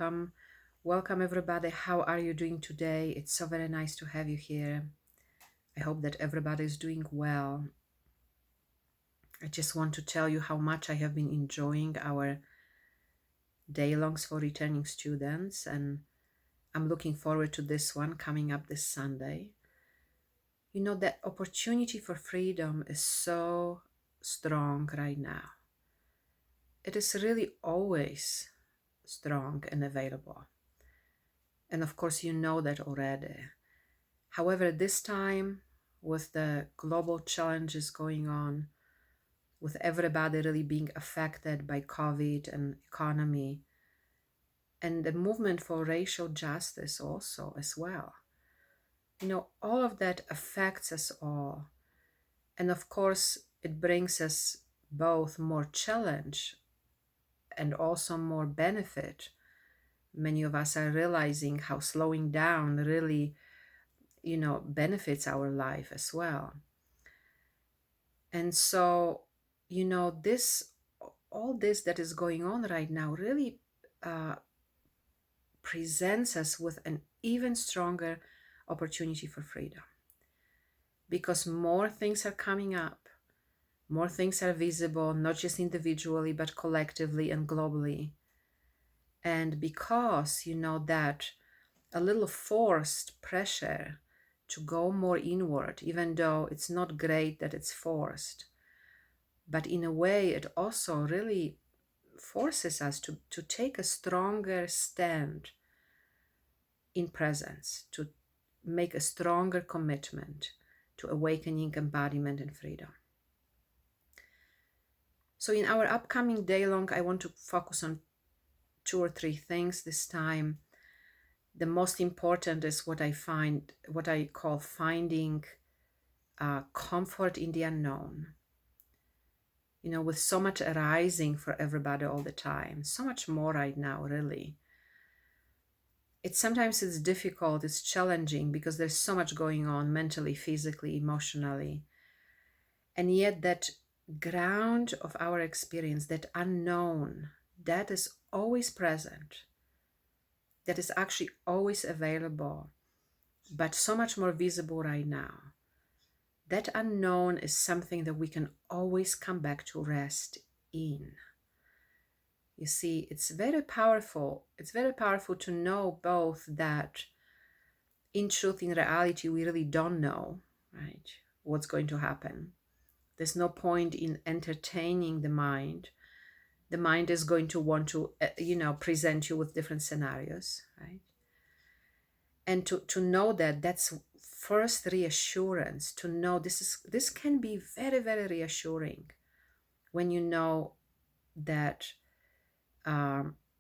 welcome. Welcome, everybody. How are you doing today? It's so very nice to have you here. I hope that everybody is doing well. I just want to tell you how much I have been enjoying our day-longs for returning students, and I'm looking forward to this one coming up this Sunday. You know, that opportunity for freedom is so strong right now. It is really always strong and available. And of course, you know that already. However, this time, with the global challenges going on, with everybody really being affected by COVID and economy, and the movement for racial justice also as well, you know, all of that affects us all. And of course, it brings us both more challenge and also more benefit. Many of us are realizing how slowing down really, you know, benefits our life as well. And so, you know, all this that is going on right now really presents us with an even stronger opportunity for freedom, because more things are coming up, more things are visible, not just individually, but collectively and globally. And because, you know, that a little forced pressure to go more inward, even though it's not great that it's forced, but in a way it also really forces us to take a stronger stand in presence, to make a stronger commitment to awakening, embodiment, and freedom. So in our upcoming day long, I want to focus on 2 or 3 things this time. The most important is what I call finding comfort in the unknown. You know, with so much arising for everybody all the time, so much more right now, really. Sometimes it's difficult, it's challenging, because there's so much going on mentally, physically, emotionally. And yet that ground of our experience, that unknown, that is always present, that is actually always available, but so much more visible right now. That unknown is something that we can always come back to rest in. You see, it's very powerful. It's very powerful to know both that in truth, in reality, we really don't know, right, what's going to happen. There's no point in entertaining the mind. The mind is going to want to, present you with different scenarios, right? And to know that, that's first reassurance, to know this can be very, very reassuring when you know that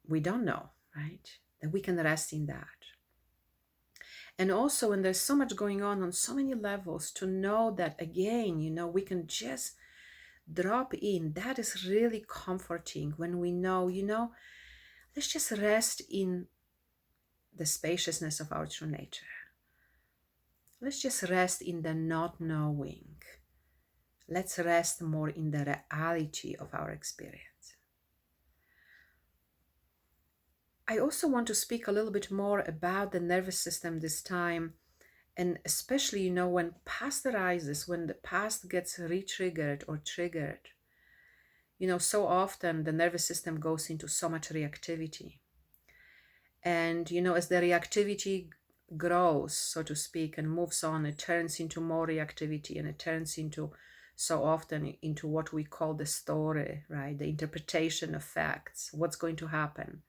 we don't know, right? That we can rest in that. And also when there's so much going on so many levels, to know that, again, you know, we can just drop in. That is really comforting when we know, you know, let's just rest in the spaciousness of our true nature. Let's just rest in the not knowing. Let's rest more in the reality of our experience. I also want to speak a little bit more about the nervous system this time, and especially, you know, when past arises, when the past gets re-triggered or triggered. You know, so often the nervous system goes into so much reactivity. And, you know, as the reactivity grows, so to speak, and moves on, it turns into more reactivity, and it turns into, so often, into what we call the story, right? The interpretation of facts, what's going to happen.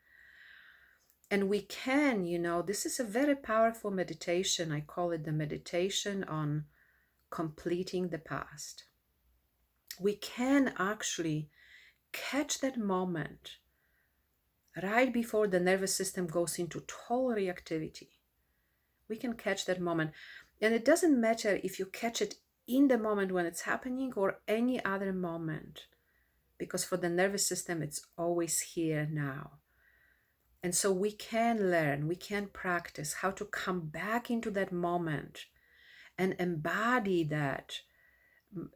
And we can, you know, this is a very powerful meditation. I call it the meditation on completing the past. We can actually catch that moment right before the nervous system goes into total reactivity. We can catch that moment. And it doesn't matter if you catch it in the moment when it's happening or any other moment, because for the nervous system, it's always here now. And so we can learn, we can practice how to come back into that moment and embody that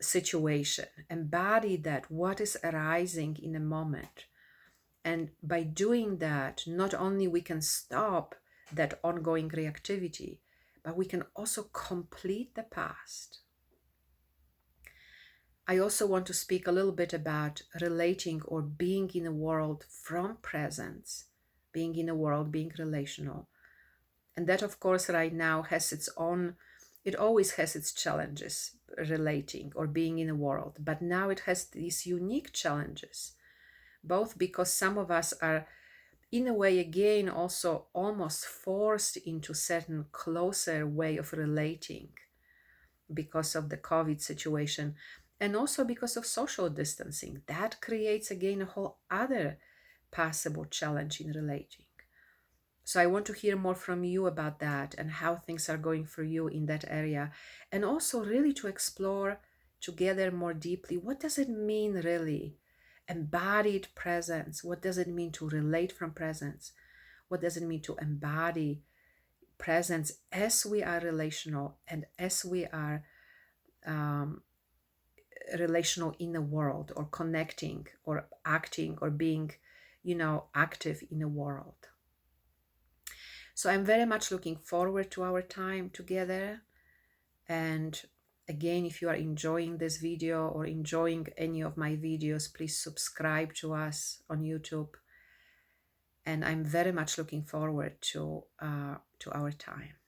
situation, embody that what is arising in a moment, And by doing that, not only we can stop that ongoing reactivity, but we can also complete the past. I also want to speak a little bit about relating or being in a world from presence, being in a world, being relational. And that, of course, right now has its own, it always has its challenges, relating or being in a world. But now it has these unique challenges, both because some of us are, in a way, again, also almost forced into certain closer way of relating because of the COVID situation, and also because of social distancing. That creates, again, a whole other possible challenge in relating. So I want to hear more from you about that and how things are going for you in that area. And also really to explore together more deeply, what does it mean really? Embodied presence. What does it mean to relate from presence? What does it mean to embody presence as we are relational and as we are relational in the world, or connecting or acting or being, active in the world. So I'm very much looking forward to our time together. And again, if you are enjoying this video or enjoying any of my videos, please subscribe to us on YouTube. And I'm very much looking forward to our time.